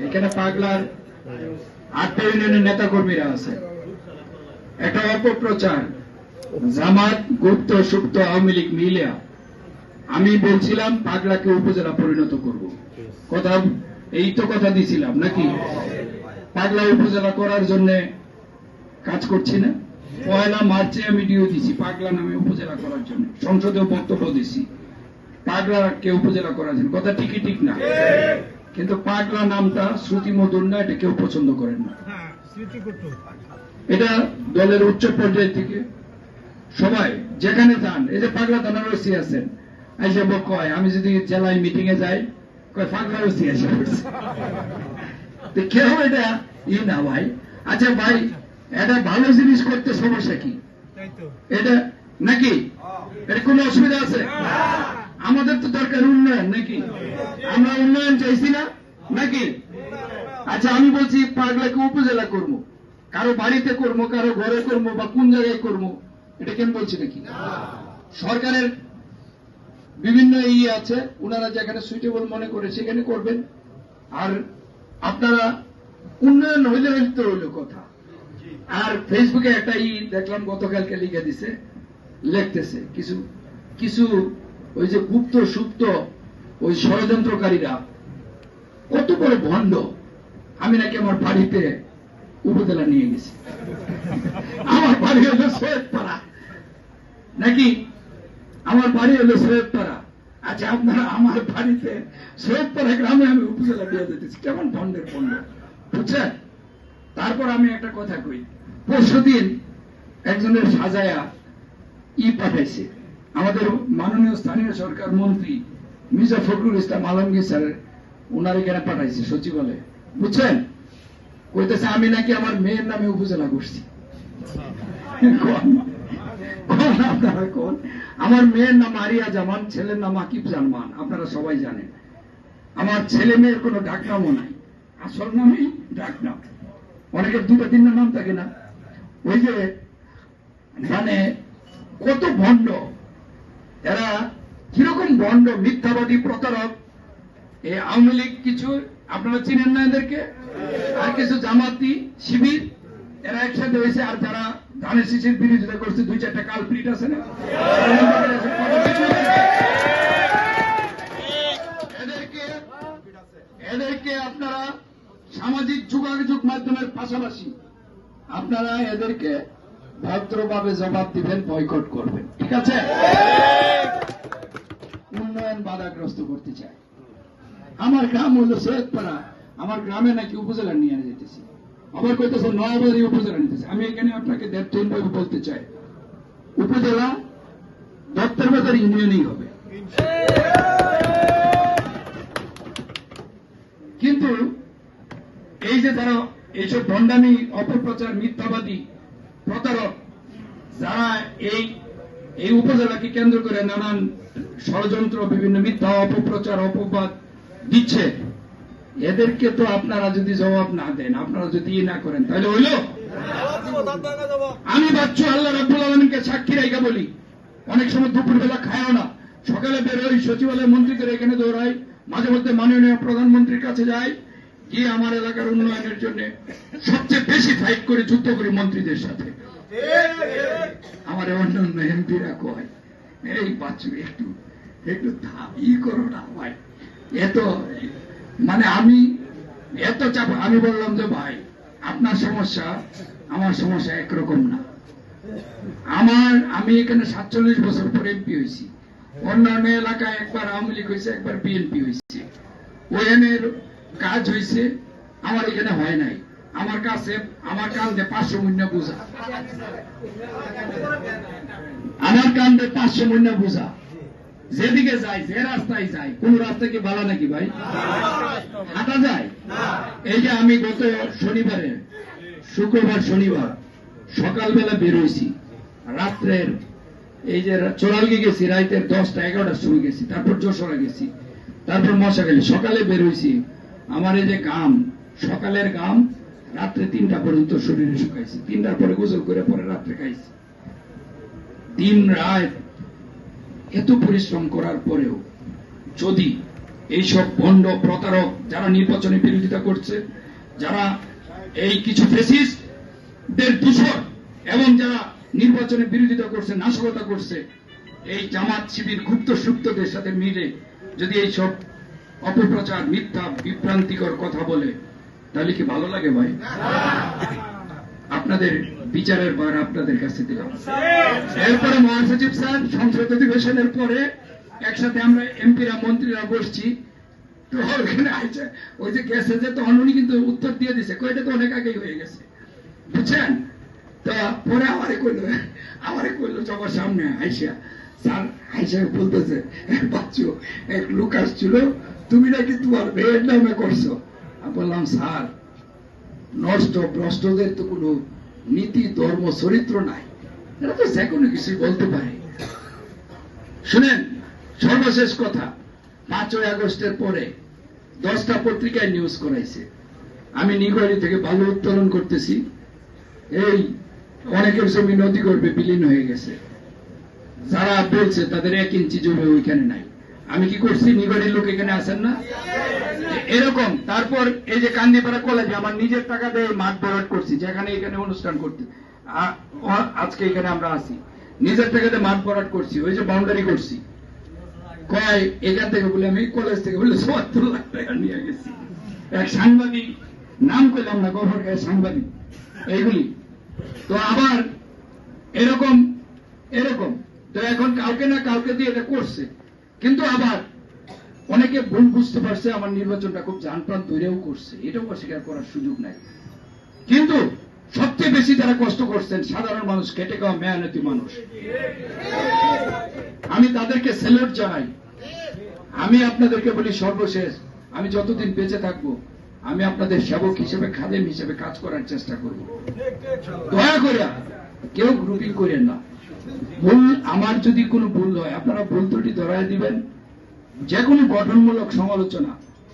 এখানে পাগলার 8টা ইউনিয়নের নেতা কর্মীরা আছে। একটা অপপ্রচার, জামাত গুপ্ত সুপ্ত আওয়ামী লীগ মিলে আমি বলছিলাম পাগলাকে উপজেলা পরিণত করব। কথা এই তো কথা দিছিলাম নাকি? পাগলা উপজেলা করার জন্য কাজ করছি না। 1 মার্চে আমি ডিও দিছি পাগলা নামে উপজেলা করার জন্য, সংসদেও বক্তব্য দিছি পাগলাকে উপজেলা করার জন্য। কথা ঠিকই ঠিক না? কিন্তু পাগলা নামটা শ্রুতি মধুর না, এটা কেউ পছন্দ করেন না। এটা দলের উচ্চ পর্যায় থেকে সবাই যেখানে যান, এই যে পাগলা থানার ওসি আছেন, আইসা কয় আমি যদি জেলায় মিটিং এ যাই কয় পাগলা ওসি আসে কেউ এটা না ভাই। আচ্ছা ভাই, এটা ভালো জিনিস করতে সমস্যা কি? এটা নাকি এটা কোনো অসুবিধা আছে? আমাদের তো দরকার উন্নয়ন নাকি? আমরা উন্নয়ন চাইছি না নাকি? আচ্ছা আমি বলছি পাগলাকে উপজেলা করবো, কারো বাড়িতে করবো, কারো ঘরে করবো, বা কোন জায়গায় করবো, এটা কেন বলছি নাকি? সরকারের বিভিন্ন আছে, ওনারা যেখানে সুইটেবল মনে করে সেখানে করবেন। আর আপনারা উন্নয়ন হইলে তো হইল কথা। আর ফেসবুকে একটা দেখলাম গতকালকে লিখে দিছে, লিখতেছে কিছু কিছু ওই যে গুপ্ত সুপ্ত ওই ষড়যন্ত্রকারীরা কত বড় ভণ্ড, আমি নাকি আমার বাড়িতে উপজেলা নিয়ে গেছি। আমার বাড়ি হলো সৈয়দপাড়া নাকি? আমার বাড়ি হলো সৈয়দপাড়া। আচ্ছা আপনারা আমার বাড়িতে সৈয়দপাড়া গ্রামে আমি উপজেলা দিয়ে যেতেছি, কেমন ভণ্ডের ভণ্ড, বুঝছেন? তারপর আমি একটা কথা কই, পরশুদিন একজনের সাজায়া পাঠাইছে আমাদের মাননীয় স্থানীয় সরকার মন্ত্রী মির্জা ফখরুল ইসলাম আলমগীর স্যার, ওনার এখানে পাঠাইছে সচিবালয়ে, বুঝছেন? কইতেছে আমি নাকি আমার মেয়ের নামে উপজেলা করছি। আপনারা কোন? আমার মেয়ের নাম আরিয়া জামান, ছেলের নাম আকিব জামান, আপনারা সবাই জানেন। আমার ছেলে মেয়ের কোনো ডাকনামও নাই, আসল নামই ডাকনাম। অনেকের 2-3 নাম থাকে না? ওই যে মানে কত ভণ্ড এরা, কিরকম ভণ্ড, মিথ্যাবাদী, প্রতারক। এই আওয়ামী লীগ কিছু আপনারা চিনেন না এদেরকে, আর কিছু জামাতি শিবির, এরা একসাথে হয়েছে। আর যারা ধানের শীষের বিরোধিতা করছে 2-4টা কালপ্রিট আছে না, এদেরকে আপনারা সামাজিক যোগাযোগ মাধ্যমের পাশাপাশি আপনারা এদেরকে ভদ্রভাবে জবাব দিবেন, বয়কট করবেন, ঠিক আছে? উন্নয়ন বাধাগ্রস্ত করতে চায়। আমার গ্রাম হলো সৈয়দপাড়া, আমার গ্রামে নাকি উপজেলা নিয়ে যেতেছি, আবার কইতেছে নয়াবাড়ি উপজেলা নিতেছে। আমি এখানে আপনাকে ভাবে বলতে চাই, উপজেলা দত্তের বাজার ইউনিয়নই হবে। কিন্তু এই যে যারা এইসব ভণ্ডামি, অপপ্রচার, মিথ্যাবাদী, প্রতারক, যারা এই উপজেলাকে কেন্দ্র করে নানান ষড়যন্ত্র, বিভিন্ন মিথ্যা অপপ্রচার, অপবাদ দিচ্ছে, এদেরকে তো আপনারা যদি জবাব না দেন, আপনারা যদি না করেন, তাহলে হইল? আমি বাচ্চু আল্লাহ রাব্বুল আলামিনকে সাক্ষী রেখে বলি, অনেক সময় দুপুরবেলা খায়ও না, সকালে বেরোই, সচিবালয় মন্ত্রীদের এখানে দৌড়াই, মাঝে মধ্যে মাননীয় প্রধানমন্ত্রীর কাছে যাই, গিয়ে আমার এলাকার উন্নয়নের জন্য সবচেয়ে বেশি ফাইট করে, যুদ্ধ করি মন্ত্রীদের সাথে। আমার অন্য অন্য এমপিরা কয়, এই বাচ্চু একটু একটু করো না ভাই, এত মানে আমি এত চাপ। আমি বললাম যে ভাই আপনার সমস্যা আমার সমস্যা একরকম না। আমি এখানে 47 বছর পর এমপি হয়েছি, অন্যান্য এলাকায় একবার আওয়ামী লীগ হয়েছে, একবার বিএনপি হয়েছে, ওএনের কাজ হয়েছে, আমার এখানে হয় নাই। আমার কাছে আমার কান্দে 500 মুন্না বোঝা, আমার কান্দে 500 মুন্না বোঝা, যেদিকে যায়, যে রাস্তায় যায়, কোন রাস্তা কি ভালো নাকি ভাই? হাঁটা যায়? এই যে আমি গত শনিবারে, শুক্রবার শনিবার সকালবেলা বেরোইছি, রাত্রের এই যে চোরালগে গেছি, রাতের 10টা-11টার সময় গেছি, তারপর যশোরে গেছি, তারপর মশাখালী, সকালে বেরোইছি। আমার এই যে গাম, সকালের গাম রাত্রে 3টা পর্যন্ত শরীরে শুকাইছি, 3টার পরে গোসল করে পরে রাত্রে খাইছি। দিন রাত এত পরিশ্রম করার পরেও যদি এইসব ভণ্ড প্রতারক যারা নির্বাচনে বিরোধিতা করছে, যারা এই কিছু ফ্যাসিস্টদের দূষর এবং যারা নির্বাচনে বিরোধিতা করছে, নাশকতা করছে, এই জামাত শিবির গুপ্ত সুপ্তদের সাথে মিলে যদি এইসব অপপ্রচার, মিথ্যা, বিভ্রান্তিকর কথা বলে, তাহলে কি ভালো লাগে ভাই? আপনাদের বিচারের বার আপনাদের কাছে দিলাম। এরপরে মহাসচিব স্যার, সংসদ অধিবেশনের পরে একসাথে আমরা এমপিরা মন্ত্রীরা বসছি, তো ওখানে আইছে ওই যে গেছে যে, তখন উনি কিন্তু উত্তর দিয়ে দিছে, কয়টা তো অনেক আগেই হয়ে গেছে, বুঝছেন? তা পরে আমারে কইলো সবার সামনে আইসা, স্যার আইসা বলতেছে, বাচ্চু এক লোক আসছিল, তুমি নাকি তোমার মেয়ের নামে করছো। আমি বললাম, স্যার নষ্ট ভ্রষ্টদের তো কোনো নীতি, ধর্ম, চরিত্র নাই, এরা তো যে কোনো কিছুই বলতে পারে। শুনেন, সর্বশেষ কথা, 5ই আগস্টের পরে 10টা পত্রিকায় নিউজ করাইছে আমি নিগড়ি থেকে বালু উত্তোলন করতেছি, এই অনেকের জমি নদী গর্ভে বিলীন হয়ে গেছে, যারা বলছে তাদের 1 ইঞ্চি জমি ওইখানে নাই। আমি কি করছি, নিগড়ির লোক এখানে আছেন না, এরকম। তারপর এই যে কান্দিপাড়া কলেজে আমার নিজের টাকা দিয়ে মাঠ ভরাট করছি, যেখানে এখানে অনুষ্ঠান করতে আজকে এখানে আমরা আছি, নিজের টাকা দিয়ে মাঠ ভরাট করছি, ওই যে বাউন্ডারি করছি, কয় এখান থেকে বলে আমি কলেজ থেকে বলে ৭৪ লাখ টাকা নিয়ে গেছি। এক সাংবাদিক, নাম করলাম না, গভর্নর সাংবাদিক, এইগুলি তো আবার এরকম এরকম। তো এখন কাউকে না কাউকে দিয়ে এটা করছে, কিন্তু আবার অনেকে ভুল বুঝতে পারছে, আমার নির্বাচনটা খুব জানপ্রাণ তৈরিও করছে, এটাও অস্বীকার করার সুযোগ নাই। কিন্তু সবচেয়ে বেশি যারা কষ্ট করছেন সাধারণ মানুষ, খেটে খাওয়া মেহনতি মানুষ, আমি তাদেরকে স্যালুট জানাই। আমি আপনাদেরকে বলি, সর্বশেষ আমি যতদিন বেঁচে থাকবো, আমি আপনাদের সেবক হিসেবে, খাদেম হিসেবে কাজ করার চেষ্টা করব। দয়া করে কেউ গ্রুপিং করেন না। ভুল, আমার যদি কোনো ভুল হয় আপনারা ভুল ত্রুটি ধরায় দিবেন, যে কোনো গঠনমূলক সমালোচনা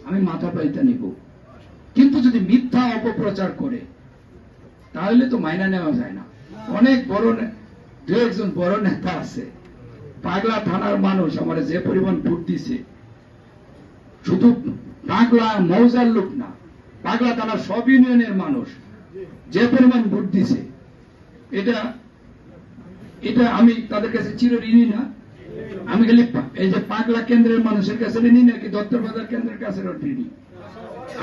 আমি মাথা পাইতে নিব, কিন্তু যদি মিথ্যা অপপ্রচার করে তাহলে তো মাইনা নেওয়া যায় না। অনেক বড়, 2-1 বড় নেতা আছে, পাগলা থানার মানুষ আমার যে পরিমাণ ভোট দিছে, শুধু পাগলা মৌজার লোক না, পাগলা থানার সব ইউনিয়নের মানুষ যে পরিমাণ ভোট দিছে, এটা এটা আমি তাদের কাছে চিরঋণী না। আমি খালি এই যে পাগলা কেন্দ্রের মানুষের কাছে ঋণী নাকি দত্তবাজার কেন্দ্রের কাছে ঋণী?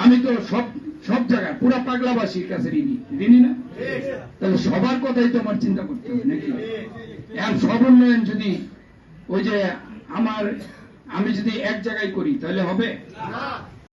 আমি তো সব জায়গায় পুরা পাগলাবাসীর কাছে ঋণী না? তাহলে সবার কথাই তো আমার চিন্তা করতে হবে নাকি? এখন সব উন্নয়ন যদি ওই যে আমি যদি এক জায়গায় করি তাহলে হবে?